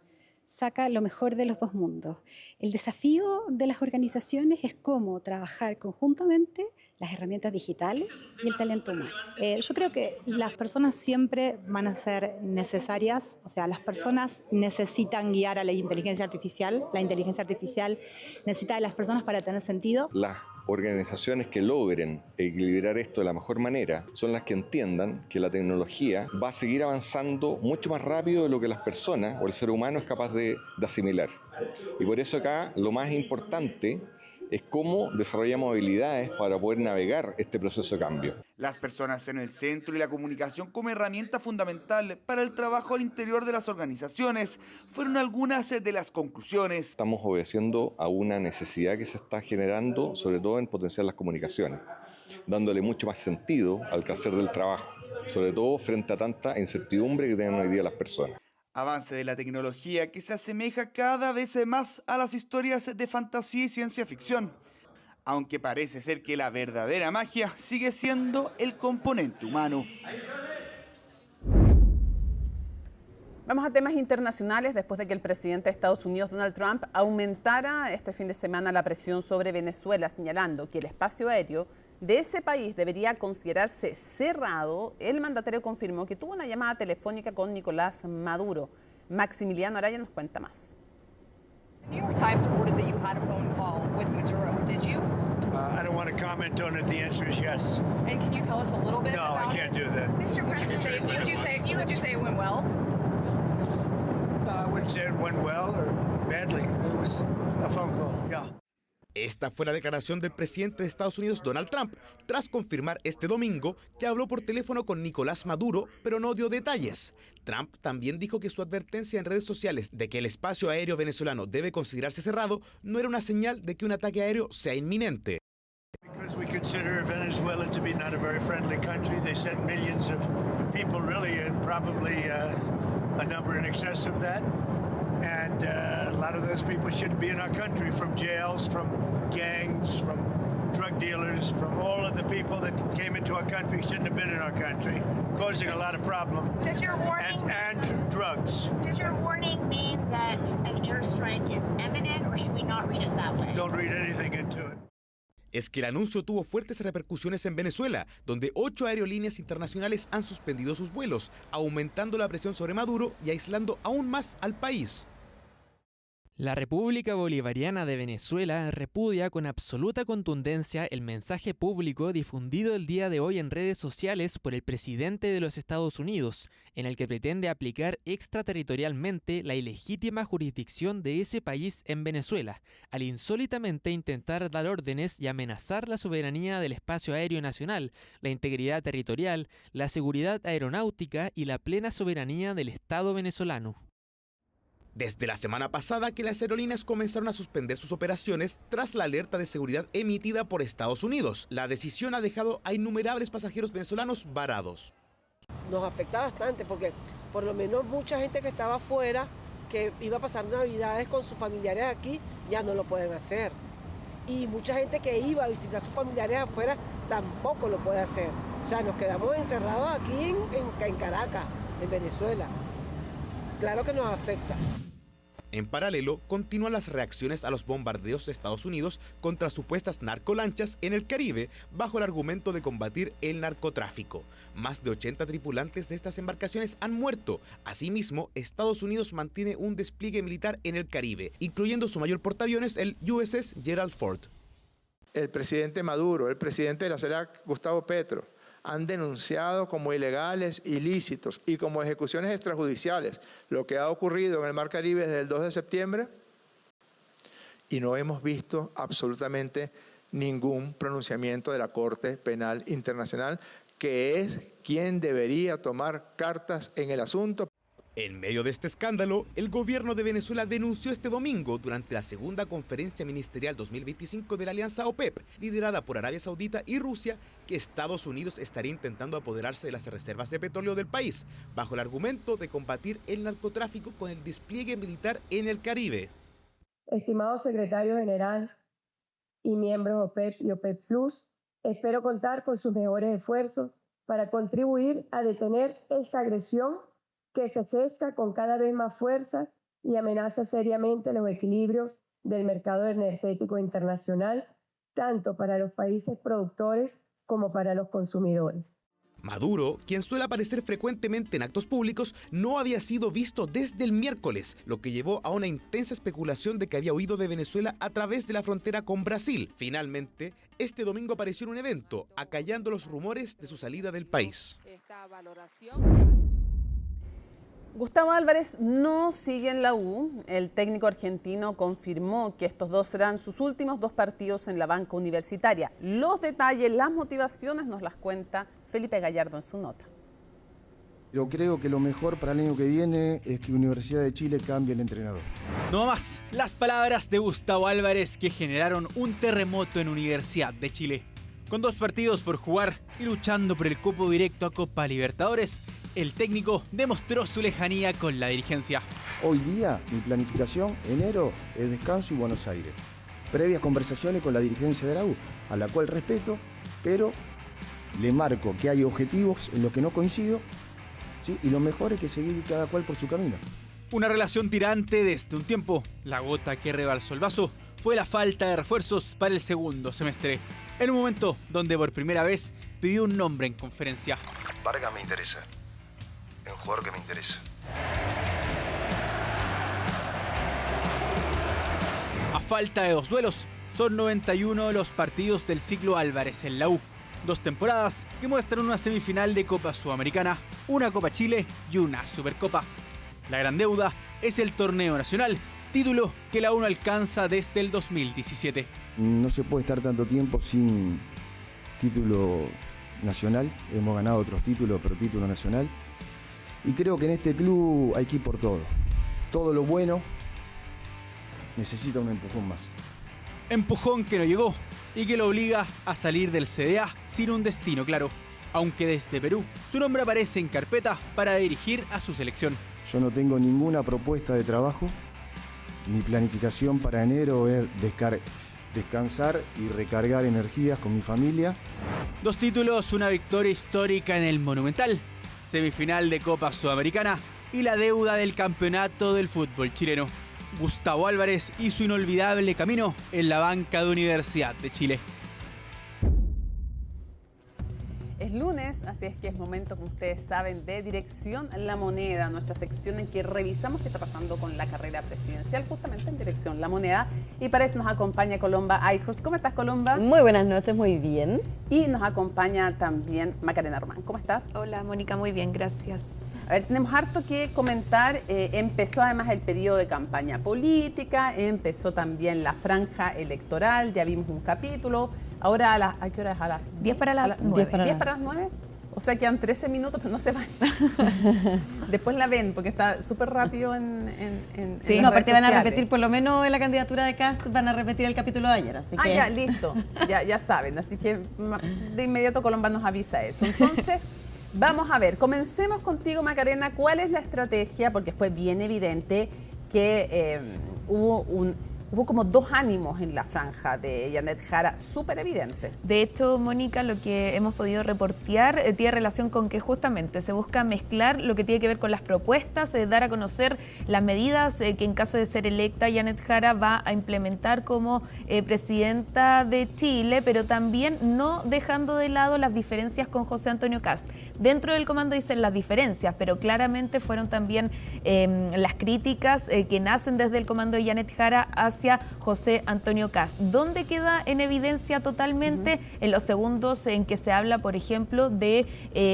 saca lo mejor de los dos mundos. El desafío de las organizaciones es cómo trabajar conjuntamente las herramientas digitales y el talento humano. Yo creo que las personas siempre van a ser necesarias, o sea, las personas necesitan guiar a la inteligencia artificial necesita de las personas para tener sentido. Las organizaciones que logren equilibrar esto de la mejor manera son las que entiendan que la tecnología va a seguir avanzando mucho más rápido de lo que las personas o el ser humano es capaz de asimilar. Y por eso acá lo más importante es cómo desarrollamos habilidades para poder navegar este proceso de cambio. Las personas en el centro y la comunicación como herramienta fundamental para el trabajo al interior de las organizaciones fueron algunas de las conclusiones. Estamos obedeciendo a una necesidad que se está generando, sobre todo en potenciar las comunicaciones, dándole mucho más sentido al quehacer del trabajo, sobre todo frente a tanta incertidumbre que tienen hoy día las personas. Avance de la tecnología que se asemeja cada vez más a las historias de fantasía y ciencia ficción, aunque parece ser que la verdadera magia sigue siendo el componente humano. Vamos a temas internacionales. Después de que el presidente de Estados Unidos, Donald Trump, aumentara este fin de semana la presión sobre Venezuela, señalando que el espacio aéreo de ese país debería considerarse cerrado, el mandatario confirmó que tuvo una llamada telefónica con Nicolás Maduro. Maximiliano Araya nos cuenta más. The New York Times reported that you had a phone call with Maduro. Did you? I don't want to comment on it. The answer is yes. And can you tell us a little bit No, about I can't do that. Mr. President, would you say it went well? No, I wouldn't say it went well or badly. It was a phone call, yeah. Esta fue la declaración del presidente de Estados Unidos, Donald Trump, tras confirmar este domingo que habló por teléfono con Nicolás Maduro, pero no dio detalles. Trump también dijo que su advertencia en redes sociales de que el espacio aéreo venezolano debe considerarse cerrado no era una señal de que un ataque aéreo sea inminente. Because we consider Venezuela to be not a very friendly country. They sent millions of people, really, and probably a number in excess of that. And a lot of those people shouldn't be in our country, from jails, from gangs, from drug dealers, from all of the people that came into our country shouldn't have been in our country, causing a lot of problems. Does your warning and drugs. Does your warning mean that an airstrike is imminent, or should we not read it that way? Don't read anything into it. Es que el anuncio tuvo fuertes repercusiones en Venezuela, donde 8 aerolíneas internacionales han suspendido sus vuelos, aumentando la presión sobre Maduro y aislando aún más al país. La República Bolivariana de Venezuela repudia con absoluta contundencia el mensaje público difundido el día de hoy en redes sociales por el presidente de los Estados Unidos, en el que pretende aplicar extraterritorialmente la ilegítima jurisdicción de ese país en Venezuela, al insólitamente intentar dar órdenes y amenazar la soberanía del espacio aéreo nacional, la integridad territorial, la seguridad aeronáutica y la plena soberanía del Estado venezolano. Desde la semana pasada que las aerolíneas comenzaron a suspender sus operaciones tras la alerta de seguridad emitida por Estados Unidos. La decisión ha dejado a innumerables pasajeros venezolanos varados. Nos afecta bastante porque por lo menos mucha gente que estaba afuera, que iba a pasar Navidades con sus familiares aquí, ya no lo pueden hacer. Y mucha gente que iba a visitar a sus familiares afuera tampoco lo puede hacer. O sea, nos quedamos encerrados aquí en Caracas, en Venezuela. Claro que nos afecta. En paralelo, continúan las reacciones a los bombardeos de Estados Unidos contra supuestas narcolanchas en el Caribe, bajo el argumento de combatir el narcotráfico. Más de 80 tripulantes de estas embarcaciones han muerto. Asimismo, Estados Unidos mantiene un despliegue militar en el Caribe, incluyendo su mayor portaaviones, el USS Gerald Ford. El presidente Maduro, el presidente de la CELAC, Gustavo Petro, han denunciado como ilegales, ilícitos y como ejecuciones extrajudiciales lo que ha ocurrido en el Mar Caribe desde el 2 de septiembre y no hemos visto absolutamente ningún pronunciamiento de la Corte Penal Internacional, que es quien debería tomar cartas en el asunto. En medio de este escándalo, el gobierno de Venezuela denunció este domingo, durante la segunda conferencia ministerial 2025 de la Alianza OPEP, liderada por Arabia Saudita y Rusia, que Estados Unidos estaría intentando apoderarse de las reservas de petróleo del país, bajo el argumento de combatir el narcotráfico con el despliegue militar en el Caribe. Estimado secretario general y miembros OPEP y OPEP Plus, espero contar con sus mejores esfuerzos para contribuir a detener esta agresión que se gesta con cada vez más fuerza y amenaza seriamente los equilibrios del mercado energético internacional, tanto para los países productores como para los consumidores. Maduro, quien suele aparecer frecuentemente en actos públicos, no había sido visto desde el miércoles, lo que llevó a una intensa especulación de que había huido de Venezuela a través de la frontera con Brasil. Finalmente, este domingo apareció en un evento, acallando los rumores de su salida del país. Gustavo Álvarez no sigue en la U. El técnico argentino confirmó que estos dos serán sus últimos 2 partidos en la banca universitaria. Los detalles, las motivaciones nos las cuenta Felipe Gallardo en su nota. Yo creo que lo mejor para el año que viene es que Universidad de Chile cambie el entrenador. No más las palabras de Gustavo Álvarez que generaron un terremoto en Universidad de Chile. Con 2 partidos por jugar y luchando por el cupo directo a Copa Libertadores, el técnico demostró su lejanía con la dirigencia. Hoy día, mi planificación, enero, es descanso y Buenos Aires. Previas conversaciones con la dirigencia de la U, a la cual respeto, pero le marco que hay objetivos en los que no coincido, ¿sí? Y lo mejor es que seguir cada cual por su camino. Una relación tirante desde un tiempo. La gota que rebalsó el vaso fue la falta de refuerzos para el segundo semestre. En un momento donde por primera vez pidió un nombre en conferencia. Vargas me interesa. Es un jugador que me interesa. A falta de 2 duelos, son 91 los partidos del ciclo Álvarez en la U. 2 temporadas que muestran una semifinal de Copa Sudamericana, una Copa Chile y una Supercopa. La gran deuda es el torneo nacional, título que la U no alcanza desde el 2017. No se puede estar tanto tiempo sin título nacional. Hemos ganado otros títulos, pero título nacional. Y creo que en este club hay que ir por todo. Todo lo bueno necesita un empujón más. Empujón que no llegó y que lo obliga a salir del CDA sin un destino claro. Aunque desde Perú su nombre aparece en carpeta para dirigir a su selección. Yo no tengo ninguna propuesta de trabajo. Mi planificación para enero es descansar y recargar energías con mi familia. 2 títulos, una victoria histórica en el Monumental, semifinal de Copa Sudamericana y la deuda del campeonato del fútbol chileno. Gustavo Álvarez y su inolvidable camino en la banca de Universidad de Chile. Es lunes, así es que es momento, como ustedes saben, de Dirección La Moneda, nuestra sección en que revisamos qué está pasando con la carrera presidencial, justamente en Dirección La Moneda. Y para eso nos acompaña Colomba Eichhorst. ¿Cómo estás, Colomba? Muy buenas noches, muy bien. Y nos acompaña también Macarena Román. ¿Cómo estás? Hola, Mónica, muy bien, gracias. A ver, tenemos harto que comentar. Empezó además el periodo de campaña política, empezó también la franja electoral, ya vimos un capítulo. Ahora, ¿a qué hora es? A las 10 para las 9. 10 para las 9. O sea, quedan 13 minutos, pero no se van. Después la ven, porque está súper rápido en sí, no, aparte van a repetir, por lo menos en la candidatura de Kast, van a repetir el capítulo de ayer, así que... ya, listo. Ya saben. Así que de inmediato Colomba nos avisa eso. Entonces, vamos a ver. Comencemos contigo, Macarena. ¿Cuál es la estrategia? Porque fue bien evidente que hubo como 2 ánimos en la franja de Janet Jara, súper evidentes. De hecho, Mónica, lo que hemos podido reportear tiene relación con que justamente se busca mezclar lo que tiene que ver con las propuestas, dar a conocer las medidas que en caso de ser electa Janet Jara va a implementar como presidenta de Chile, pero también no dejando de lado las diferencias con José Antonio Kast. Dentro del comando dicen las diferencias, pero claramente fueron también las críticas que nacen desde el comando de Janet Jara hacia José Antonio Kast. ¿Dónde queda en evidencia totalmente? En los segundos en que se habla, por ejemplo, de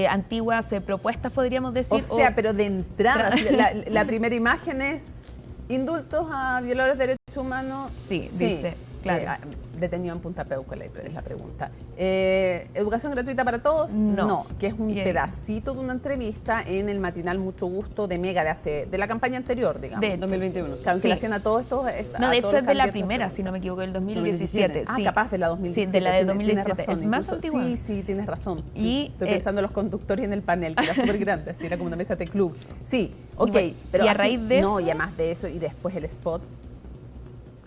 antiguas propuestas, podríamos decir. O sea, pero de entrada, la primera imagen es indultos a violadores de derechos humanos. Sí, dice, claro. Detenido en Punta Peuco, es la pregunta. ¿Educación gratuita para todos? No, que es un pedacito de una entrevista en el matinal Mucho Gusto de Mega de la campaña anterior, digamos. De 2021. Claro, que le hacían a todos estos... No, de hecho es de la primera, si no me equivoco, del 2017. Ah, capaz de la 2017. Sí, de la de 2017. Razón, es más antigua. Sí, tienes razón. Sí, estoy pensando en los conductores en el panel, que era súper grande, así era como una mesa de club. Sí, ok. Pero y a raíz de eso... No, y además de eso, y después el spot...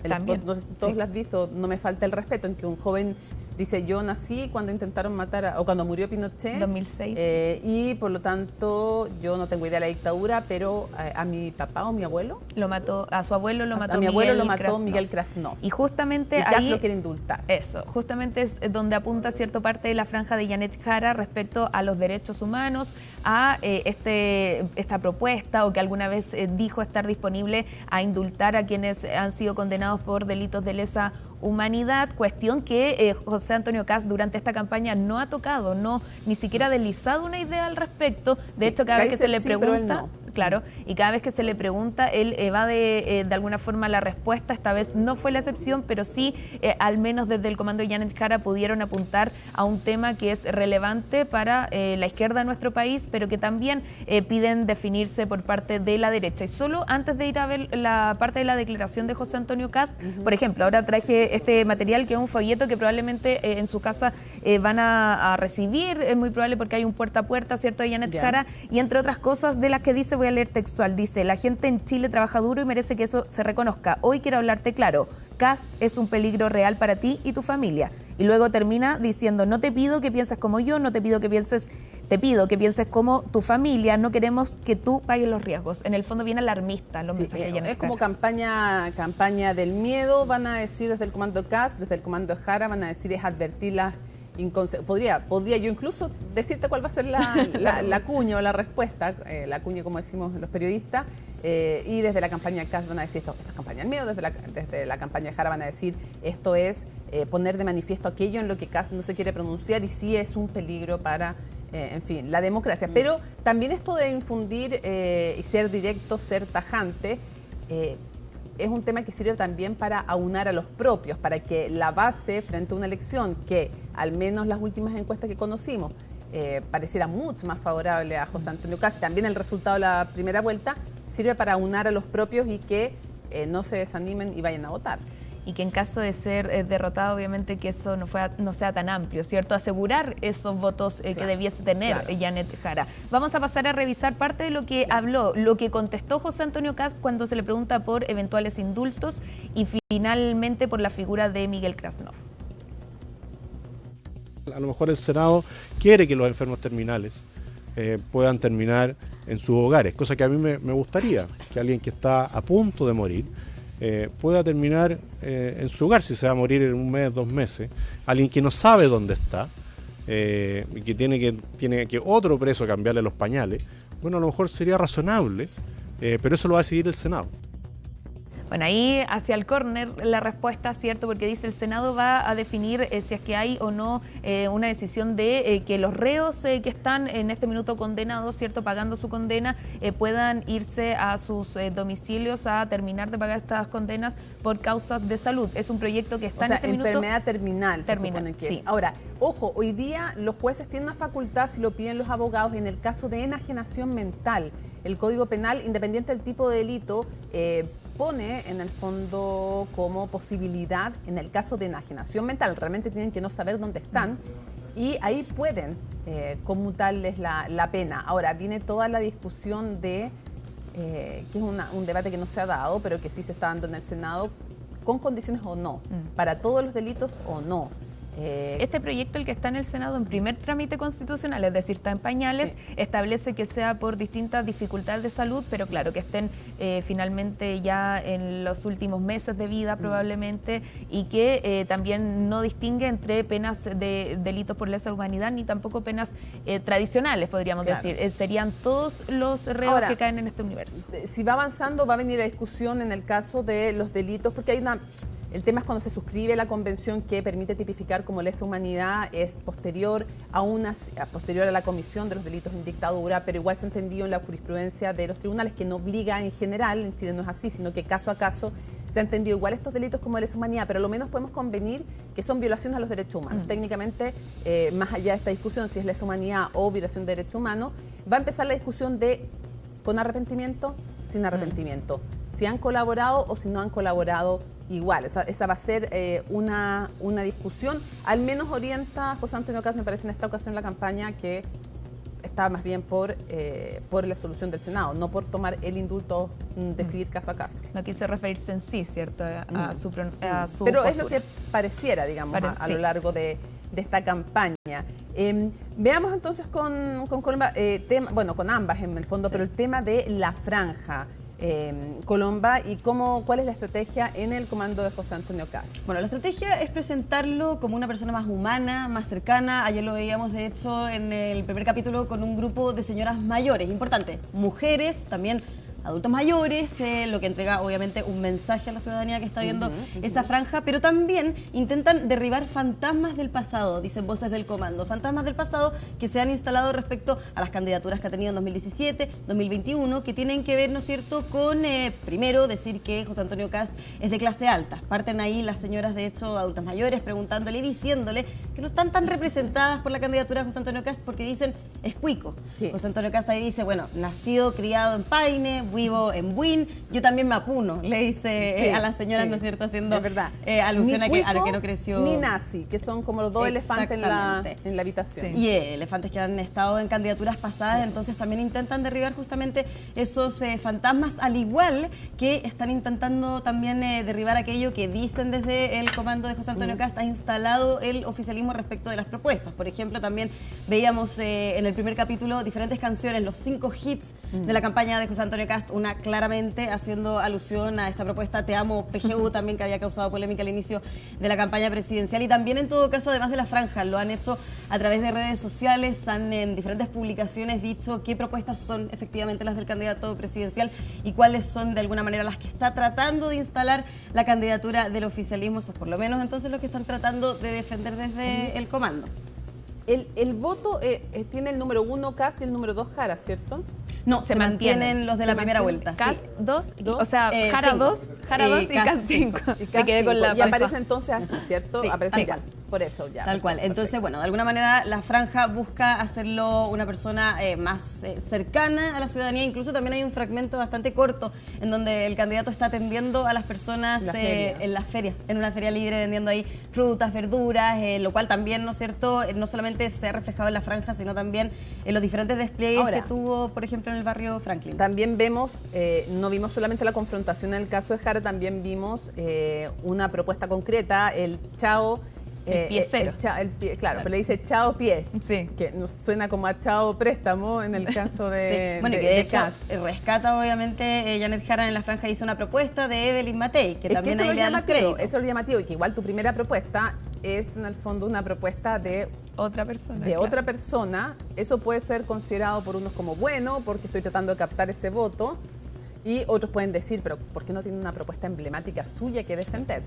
El spot, no sé si todos lo has visto, no me falta el respeto, en que un joven Dice, yo nací cuando intentaron matar, o cuando murió Pinochet. 2006. Y por lo tanto, yo no tengo idea de la dictadura, pero a mi papá o mi abuelo. Lo mató, a su abuelo lo mató a mi abuelo lo mató Krasnov. Miguel Krasnov. Y justamente y ahí lo quiere indultar. Eso, justamente es donde apunta cierta parte de la franja de Janet Jara respecto a los derechos humanos, a esta propuesta, o que alguna vez dijo estar disponible a indultar a quienes han sido condenados por delitos de lesa humanidad, cuestión que José Antonio Kast durante esta campaña no ha tocado, ni siquiera ha deslizado una idea al respecto. De hecho, cada vez que se le pregunta, claro, y cada vez que se le pregunta, él evade de alguna forma la respuesta. Esta vez no fue la excepción, pero sí, al menos desde el comando de Janet Jara pudieron apuntar a un tema que es relevante para la izquierda de nuestro país, pero que también piden definirse por parte de la derecha. Y solo antes de ir a ver la parte de la declaración de José Antonio Kast, por ejemplo, ahora traje este material que es un folleto que probablemente en su casa van a recibir, es muy probable porque hay un puerta a puerta, ¿cierto?, de Janet Jara, y entre otras cosas de las que dice, voy a leer textual, dice, la gente en Chile trabaja duro y merece que eso se reconozca. Hoy quiero hablarte claro, Kast es un peligro real para ti y tu familia. Y luego termina diciendo, no te pido que pienses como yo, no te pido que pienses, te pido que pienses como tu familia, no queremos que tú pagues los riesgos. En el fondo bien alarmista los mensajes de Janet Es como campaña del miedo, van a decir desde el comando Kast, desde el comando Jara, van a decir es advertir las podría yo incluso decirte cuál va a ser la cuña o la respuesta, la cuña como decimos los periodistas, y desde la campaña Kast van a decir esto es campaña del miedo, desde la campaña Jara van a decir esto es poner de manifiesto aquello en lo que Kast no se quiere pronunciar y sí es un peligro para, en fin, la democracia. Pero también esto de infundir y ser directo, ser tajante, es un tema que sirve también para aunar a los propios, para que la base frente a una elección que, al menos las últimas encuestas que conocimos, pareciera mucho más favorable a José Antonio Kast, también el resultado de la primera vuelta, sirve para aunar a los propios y que no se desanimen y vayan a votar. Y que en caso de ser derrotado, obviamente que eso no sea tan amplio, ¿cierto? Asegurar esos votos que debiese tener Janet Jara. Vamos a pasar a revisar parte de lo que habló, lo que contestó José Antonio Kast cuando se le pregunta por eventuales indultos y finalmente por la figura de Miguel Krasnov. A lo mejor el Senado quiere que los enfermos terminales puedan terminar en sus hogares, cosa que a mí me gustaría, que alguien que está a punto de morir pueda terminar en su hogar, si se va a morir en un mes, 2 meses, alguien que no sabe dónde está, y que tiene que otro preso cambiarle los pañales, bueno, a lo mejor sería razonable, pero eso lo va a decidir el Senado. Bueno, ahí hacia el córner la respuesta, ¿cierto? Porque dice el Senado va a definir si es que hay o no una decisión de que los reos que están en este minuto condenados, ¿cierto? Pagando su condena, puedan irse a sus domicilios a terminar de pagar estas condenas por causas de salud. Es un proyecto que está en este minuto... enfermedad terminal, se supone que sí. es. Ahora, ojo, hoy día los jueces tienen una facultad, si lo piden los abogados, en el caso de enajenación mental. El Código Penal, independiente del tipo de delito, pone en el fondo como posibilidad, en el caso de enajenación mental, realmente tienen que no saber dónde están y ahí pueden conmutarles la pena. Ahora, viene toda la discusión de, que es un debate que no se ha dado, pero que sí se está dando en el Senado, con condiciones o no, para todos los delitos o no. Este proyecto, el que está en el Senado en primer trámite constitucional, es decir, está en pañales, establece que sea por distintas dificultades de salud, pero claro, que estén finalmente ya en los últimos meses de vida probablemente, y que también no distingue entre penas de delitos por lesa humanidad ni tampoco penas tradicionales, podríamos decir. Serían todos los reos que caen en este universo. Si va avanzando, va a venir la discusión en el caso de los delitos, porque hay el tema es cuando se suscribe la convención que permite tipificar como lesa humanidad, es posterior a la comisión de los delitos en dictadura, pero igual se ha entendido en la jurisprudencia de los tribunales que no obliga en general, en Chile no es así, sino que caso a caso se ha entendido igual estos delitos como lesa humanidad, pero a lo menos podemos convenir que son violaciones a los derechos humanos. Técnicamente, más allá de esta discusión, si es lesa humanidad o violación de derechos humanos, va a empezar la discusión de con arrepentimiento, sin arrepentimiento, si han colaborado o si no han colaborado igual. Esa va a ser una discusión, al menos orienta José Antonio Kast, me parece en esta ocasión la campaña, que está más bien por la solución del Senado, no por tomar el indulto, decidir caso a caso. No quiso referirse en sí, ¿cierto? A su Pero postura. es lo que pareciera, digamos, a lo largo de esta campaña. Veamos entonces con Colomba, con ambas en el fondo, pero el tema de la franja. Colomba, y cuál es la estrategia en el comando de José Antonio Kast. Bueno, la estrategia es presentarlo como una persona más humana, más cercana. Ayer lo veíamos, de hecho, en el primer capítulo con un grupo de señoras mayores, importante, mujeres, también adultos mayores, lo que entrega obviamente un mensaje a la ciudadanía que está viendo esta franja, pero también intentan derribar fantasmas del pasado, dicen voces del comando, fantasmas del pasado que se han instalado respecto a las candidaturas que ha tenido en 2017, 2021, que tienen que ver, ¿no es cierto?, con, primero, decir que José Antonio Kast es de clase alta. Parten ahí las señoras, de hecho, adultas mayores, preguntándole y diciéndole que no están tan representadas por la candidatura de José Antonio Kast porque dicen, es cuico. Sí. José Antonio Kast ahí dice, bueno, nacido, criado en Paine, vivo en Buin, yo también me apuno, le dice a las señoras, ¿no es cierto?, haciendo alusión a que no creció. Ni nazi, que son como los dos elefantes en la habitación. Y elefantes que han estado en candidaturas pasadas, entonces también intentan derribar justamente esos fantasmas, al igual que están intentando también derribar aquello que dicen desde el comando de José Antonio Kast ha instalado el oficialismo respecto de las propuestas. Por ejemplo, también veíamos en el primer capítulo diferentes canciones, los 5 hits de la campaña de José Antonio Kast, una claramente haciendo alusión a esta propuesta Te Amo PGU, también que había causado polémica al inicio de la campaña presidencial, y también en todo caso, además de la franja, lo han hecho a través de redes sociales, han en diferentes publicaciones dicho qué propuestas son efectivamente las del candidato presidencial y cuáles son de alguna manera las que está tratando de instalar la candidatura del oficialismo. Eso es por lo menos entonces lo que están tratando de defender desde el comando. El voto tiene el número 1 Kast y el número 2 Jara, ¿cierto? No, se mantienen los de la primera vuelta. Kast 2, o sea, Jara 2 y Kast 5. Me quedé con la. Y aparece entonces así, ¿cierto? Sí, aparece tal cual. Por eso ya. Tal cual. Entonces, bueno, de alguna manera la franja busca hacerlo una persona más cercana a la ciudadanía. Incluso también hay un fragmento bastante corto en donde el candidato está atendiendo a las personas en la feria, en una feria libre, vendiendo ahí frutas, verduras, lo cual también, ¿no es cierto?, no solamente se ha reflejado en la franja, sino también en los diferentes despliegues que tuvo, por ejemplo, en el barrio Franklin. También vemos, no vimos solamente la confrontación en el caso de Jara, también vimos una propuesta concreta, el chao. El pie cero. Claro, pero le dice chao pie, que nos suena como a chao préstamo en el caso de Bueno, que de hecho rescata obviamente Janet Jara en la franja, hizo una propuesta de Evelyn Matei, que también ahí le da los créditos. Eso es lo llamativo, y que igual tu primera propuesta es en el fondo una propuesta de otra persona. Otra persona. Eso puede ser considerado por unos como bueno, porque estoy tratando de captar ese voto, y otros pueden decir, pero ¿por qué no tiene una propuesta emblemática suya que defender?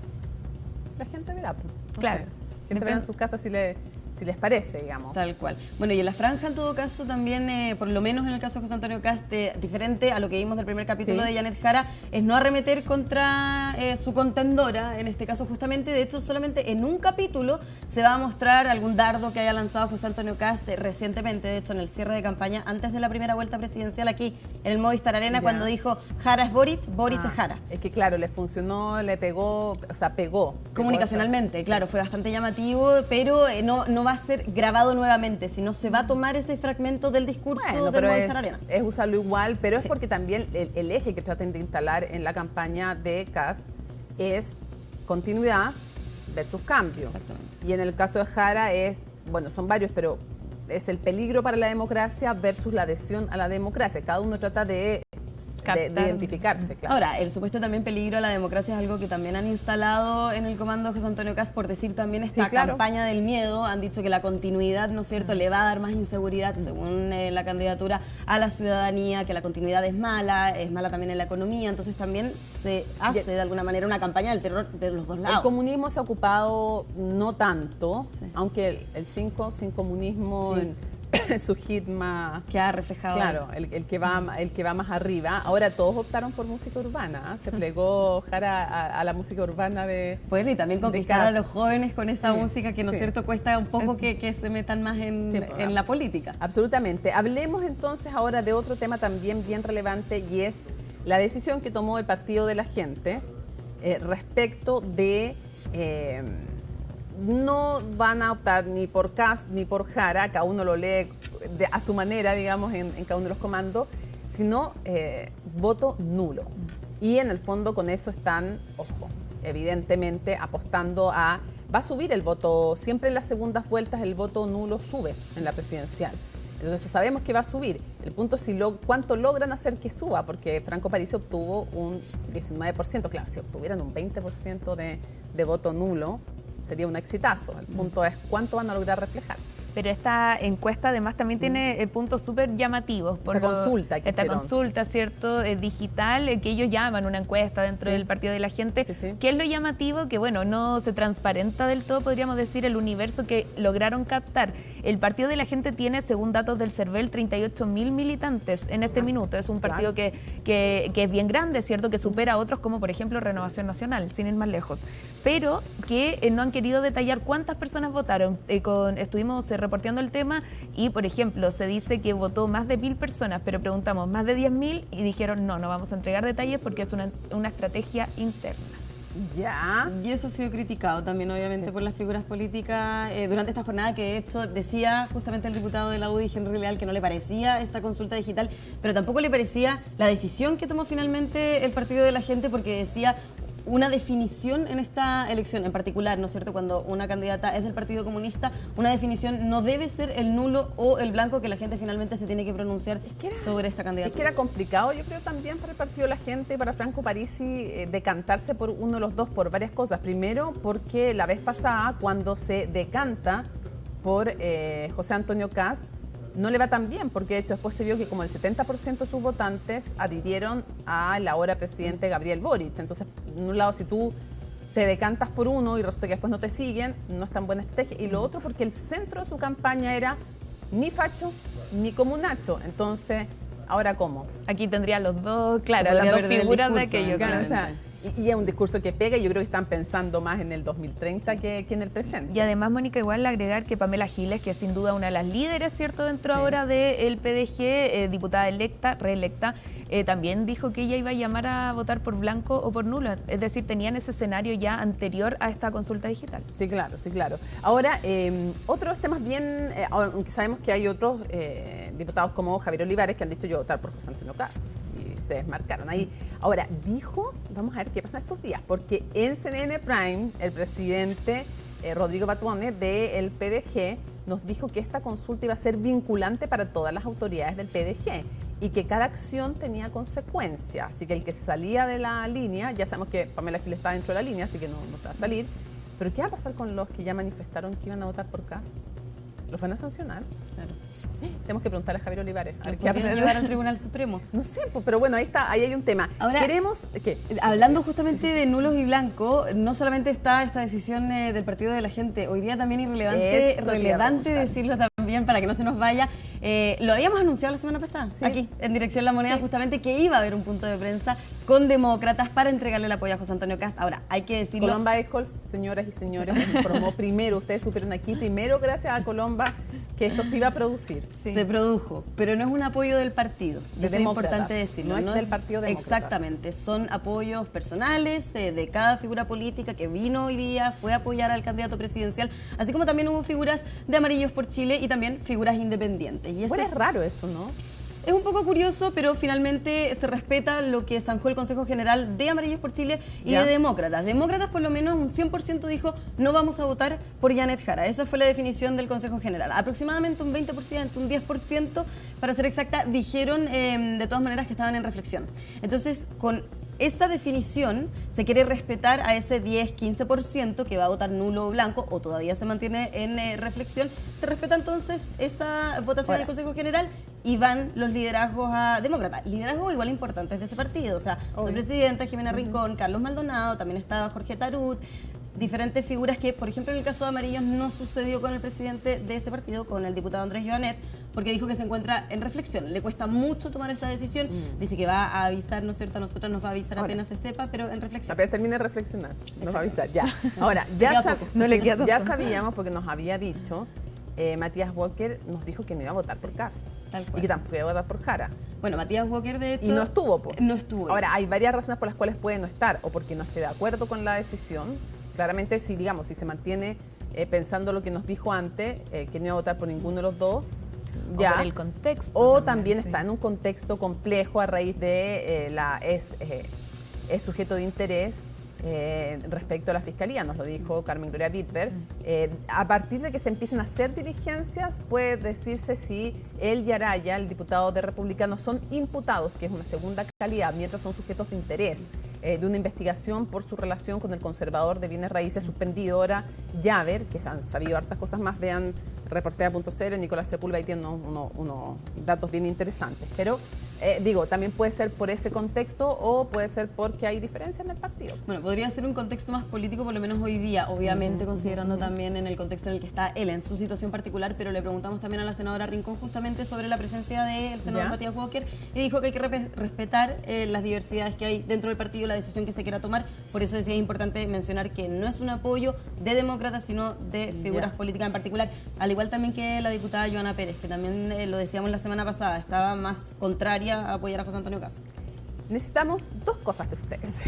La gente verá. Claro. Que verán en sus casas si les parece, digamos. Tal cual. Bueno, y en la franja, en todo caso, también, por lo menos en el caso de José Antonio Kast, diferente a lo que vimos del primer capítulo de Janet Jara, es no arremeter contra su contendora, en este caso justamente. De hecho, solamente en un capítulo se va a mostrar algún dardo que haya lanzado José Antonio Kast recientemente, de hecho, en el cierre de campaña, antes de la primera vuelta presidencial aquí en el Movistar Arena, cuando dijo Jara es Boric, Boric es Jara. Es que claro, le funcionó, le pegó, o sea, pegó. Comunicacionalmente, claro, fue bastante llamativo, pero no va a ser grabado nuevamente, sino se va a tomar ese fragmento del discurso del Movistar Arena. Es usarlo igual, pero es porque también el eje que traten de instalar en la campaña de Kast es continuidad versus cambio. Exactamente. Y en el caso de Jara son varios, pero es el peligro para la democracia versus la adhesión a la democracia. Cada uno trata de identificarse, claro. Ahora, el supuesto también peligro a la democracia es algo que también han instalado en el comando de José Antonio Kast, por decir también esta campaña del miedo. Han dicho que la continuidad, ¿no es cierto?, le va a dar más inseguridad, según la candidatura, a la ciudadanía, que la continuidad es mala también en la economía. Entonces también se hace de alguna manera una campaña del terror de los dos lados. El comunismo se ha ocupado no tanto, aunque el sin comunismo... su hit más que ha reflejado, claro, el que va más arriba. Ahora todos optaron por música urbana, se plegó Jara a la música urbana de... Bueno, y también conquistar a los jóvenes con esa música que, ¿no es cierto?, cuesta un poco que se metan más en la política. Absolutamente. Hablemos entonces ahora de otro tema también bien relevante, y es la decisión que tomó el Partido de la Gente respecto de... no van a optar ni por Kast ni por Jara, cada uno lo lee a su manera, digamos, en cada uno de los comandos, sino voto nulo. Y en el fondo con eso están, ojo, evidentemente apostando a... Va a subir el voto, siempre en las segundas vueltas el voto nulo sube en la presidencial. Entonces sabemos que va a subir. El punto es cuánto logran hacer que suba, porque Franco Parisi obtuvo un 19%. Claro, si obtuvieran un 20% de voto nulo, sería un exitazo. El punto es cuánto van a lograr reflejar. Pero esta encuesta además también tiene puntos súper llamativos. Por esta consulta, ¿cierto? Digital, que ellos llaman una encuesta dentro del Partido de la Gente. ¿Qué es lo llamativo? Que bueno, no se transparenta del todo, podríamos decir, el universo que lograron captar. El Partido de la Gente tiene, según datos del CERVEL, 38.000 militantes en este minuto. Es un partido que es bien grande, ¿cierto? Que supera a otros como, por ejemplo, Renovación Nacional, sin ir más lejos. Pero que no han querido detallar cuántas personas votaron. Estuvimos reporteando el tema y, por ejemplo, se dice que votó más de 1.000 personas, pero preguntamos más de 10.000 y dijeron no vamos a entregar detalles porque es una estrategia interna. Ya. Y eso ha sido criticado también, obviamente, por las figuras políticas durante esta jornada, que de hecho decía justamente el diputado de la UDI, Henry Leal, que no le parecía esta consulta digital, pero tampoco le parecía la decisión que tomó finalmente el Partido de la Gente, porque decía una definición en esta elección en particular, ¿no es cierto? Cuando una candidata es del Partido Comunista, una definición no debe ser el nulo o el blanco, que la gente finalmente se tiene que pronunciar sobre esta candidatura. Es que era complicado, yo creo, también para el Partido de la Gente y para Franco Parisi decantarse por uno de los dos por varias cosas. Primero, porque la vez pasada, cuando se decanta por José Antonio Kast, no le va tan bien, porque de hecho después se vio que como el 70% de sus votantes adhirieron al ahora presidente Gabriel Boric. Entonces, por un lado, si tú te decantas por uno y resulta que después no te siguen, no es tan buena estrategia. Y lo otro, porque el centro de su campaña era ni fachos ni comunacho. Entonces, ¿ahora cómo? Aquí tendría los dos, claro, las dos figuras de aquello. Claro, o sea, y es un discurso que pega y yo creo que están pensando más en el 2030 que en el presente. Y además, Mónica, igual agregar que Pamela Giles, que es sin duda una de las líderes, ¿cierto?, dentro ahora del PDG, diputada electa, reelecta, también dijo que ella iba a llamar a votar por blanco o por nulo. Es decir, tenían ese escenario ya anterior a esta consulta digital. Sí, claro, sí, claro. Ahora, otros temas bien, aunque sabemos que hay otros diputados como Javier Olivares que han dicho yo votar por José Antonio Kast. Se desmarcaron ahí. Ahora, dijo, vamos a ver qué pasa estos días, porque en CNN Prime, el presidente Rodrigo Batuone del PDG nos dijo que esta consulta iba a ser vinculante para todas las autoridades del PDG y que cada acción tenía consecuencias. Así que el que salía de la línea, ya sabemos que Pamela Giles está dentro de la línea, así que no se va a salir. Pero ¿qué va a pasar con los que ya manifestaron que iban a votar por Kast? ¿Los van a sancionar? Claro. Tenemos que preguntar a Javier Olivares. A ver qué va a llevar al Tribunal Supremo. No sé, pero bueno, ahí hay un tema. Ahora, queremos ¿qué? Hablando justamente de nulos y blancos, no solamente está esta decisión del Partido de la Gente, hoy día también es relevante decirlo también para que no se nos vaya. Lo habíamos anunciado la semana pasada, aquí, en Dirección La Moneda, justamente que iba a haber un punto de prensa con demócratas para entregarle el apoyo a José Antonio Kast. Ahora, hay que decirlo. Colomba Echols, señoras y señores, nos informó primero, ustedes supieron aquí, primero gracias a Colomba, que esto se iba a producir. Se produjo, pero no es un apoyo del partido. Es importante decirlo. No es del Partido Demócratas. Exactamente, son apoyos personales de cada figura política que vino hoy día, fue a apoyar al candidato presidencial, así como también hubo figuras de Amarillos por Chile y también figuras independientes. Y es raro eso, ¿no? Es un poco curioso, pero finalmente se respeta lo que zanjó el Consejo General de Amarillos por Chile y de Demócratas. Demócratas, por lo menos un 100% dijo no vamos a votar por Janet Jara. Esa fue la definición del Consejo General. Aproximadamente un 20%, un 10%, para ser exacta, dijeron de todas maneras que estaban en reflexión. Entonces, con esa definición se quiere respetar a ese 10-15% que va a votar nulo o blanco o todavía se mantiene en reflexión. Se respeta entonces esa votación del Consejo General y van los liderazgos a demócratas. Liderazgos igual importantes de ese partido. O sea, su presidenta Jimena Rincón, Carlos Maldonado, también estaba Jorge Tarut, diferentes figuras que, por ejemplo, en el caso de Amarillos no sucedió con el presidente de ese partido, con el diputado Andrés Joanet, porque dijo que se encuentra en reflexión. Le cuesta mucho tomar esta decisión. Dice que va a avisar, ¿no es cierto? A nosotros nos va a avisar apenas se sepa, pero en reflexión. Apenas termine de reflexionar, nos va a avisar, ya. Ahora, ya sabíamos, porque nos había dicho, Matías Walker nos dijo que no iba a votar por Kast y que tampoco iba a votar por Jara. Bueno, Matías Walker, de hecho... Y no estuvo, pues. No estuvo. Ahora, hay varias razones por las cuales puede no estar, o porque no esté de acuerdo con la decisión. Claramente, si se mantiene pensando lo que nos dijo antes, que no iba a votar por ninguno de los dos, Ya. o por el contexto. O también está en un contexto complejo a raíz de es sujeto de interés respecto a la Fiscalía, nos lo dijo Carmen Gloria Wittberg. A partir de que se empiecen a hacer diligencias, puede decirse si él y Araya, el diputado de Republicanos, son imputados, que es una segunda calidad, mientras son sujetos de interés de una investigación por su relación con el conservador de bienes raíces suspendido ahora, Yaver, que se han sabido hartas cosas más. Vean reportea.cl, Nicolás Sepúlveda, ahí tiene unos datos bien interesantes. Pero también puede ser por ese contexto o puede ser porque hay diferencias en el partido. Bueno, podría ser un contexto más político, por lo menos hoy día, obviamente considerando también en el contexto en el que está él, en su situación particular, pero le preguntamos también a la senadora Rincón justamente sobre la presencia del senador Matías Walker y dijo que hay que respetar las diversidades que hay dentro del partido, la decisión que se quiera tomar. Por eso decía, es importante mencionar que no es un apoyo de demócratas, sino de figuras políticas en particular, al igual también que la diputada Joana Pérez, que también lo decíamos la semana pasada, estaba más contraria a apoyar a José Antonio Kast. Necesitamos dos cosas de ustedes,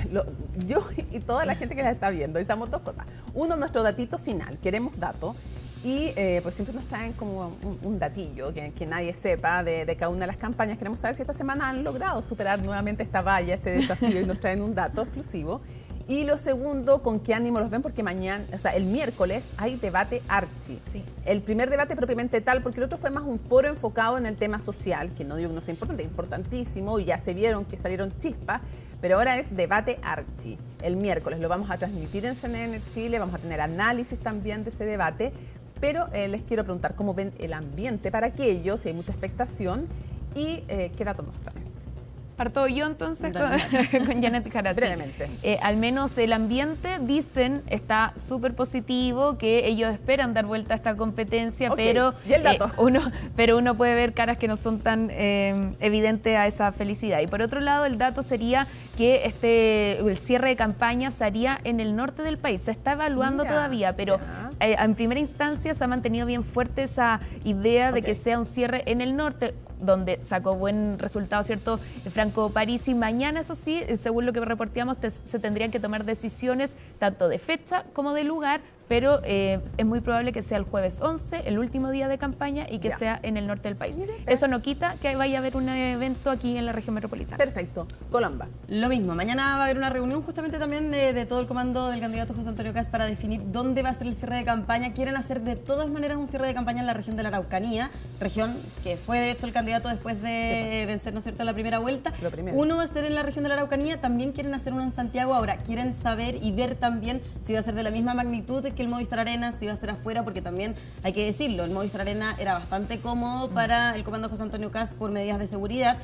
yo y toda la gente que las está viendo, necesitamos dos cosas. Uno, nuestro datito final, queremos dato, y pues siempre nos traen como un datillo que nadie sepa de cada una de las campañas. Queremos saber si esta semana han logrado superar nuevamente esta valla, este desafío, y nos traen un dato exclusivo. Y lo segundo, ¿con qué ánimo los ven? Porque mañana, el miércoles hay debate Archi. Sí. El primer debate propiamente tal, porque el otro fue más un foro enfocado en el tema social, que no digo que no sea importante, es importantísimo, y ya se vieron que salieron chispas, pero ahora es debate Archi. El miércoles lo vamos a transmitir en CNN Chile, vamos a tener análisis también de ese debate, pero les quiero preguntar cómo ven el ambiente para aquellos, si hay mucha expectación, y qué datos nos traen. Parto yo entonces con Janet Jara. Brevemente. Al menos el ambiente, dicen, está súper positivo, que ellos esperan dar vuelta a esta competencia, pero, ¿y el dato? uno puede ver caras que no son tan evidentes a esa felicidad. Y por otro lado, el dato sería que el cierre de campaña se haría en el norte del país. Se está evaluando todavía, pero en primera instancia se ha mantenido bien fuerte esa idea de que sea un cierre en el norte, donde sacó buen resultado, ¿cierto?, Franco Parisi. Mañana, eso sí, según lo que reporteamos, se tendrían que tomar decisiones tanto de fecha como de lugar, pero es muy probable que sea el jueves 11, el último día de campaña, y que sea en el norte del país. Eso no quita que vaya a haber un evento aquí en la región metropolitana. Perfecto. Colomba. Lo mismo, mañana va a haber una reunión justamente también de todo el comando del candidato José Antonio Kast para definir dónde va a ser el cierre de campaña. Quieren hacer de todas maneras un cierre de campaña en la región de la Araucanía, región que fue de hecho el candidato después de vencer, ¿no es cierto?, la primera vuelta. Uno va a ser en la región de la Araucanía, también quieren hacer uno en Santiago. Ahora, quieren saber y ver también si va a ser de la misma magnitud que el Movistar Arena, si va a ser afuera, porque también hay que decirlo, el Movistar Arena era bastante cómodo para el comando José Antonio Kast por medidas de seguridad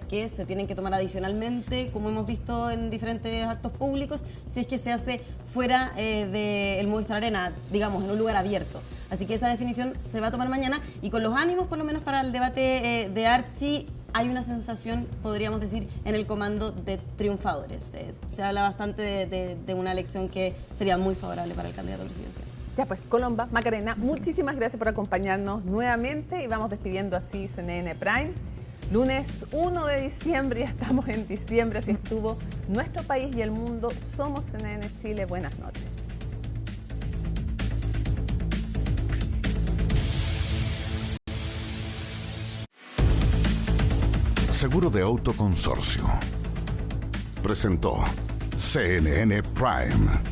que se tienen que tomar adicionalmente, como hemos visto en diferentes actos públicos, si es que se hace fuera del Movistar Arena, digamos, en un lugar abierto. Así que esa definición se va a tomar mañana, y con los ánimos, por lo menos para el debate de Archi, hay una sensación, podríamos decir, en el comando de triunfadores. Se habla bastante de una elección que sería muy favorable para el candidato presidencial. Ya pues, Colomba, Macarena, muchísimas gracias por acompañarnos nuevamente, y vamos despidiendo así CNN Prime. Lunes 1 de diciembre, ya estamos en diciembre, así estuvo nuestro país y el mundo. Somos CNN Chile, buenas noches. Seguro de Auto Consorcio presentó CNN Prime.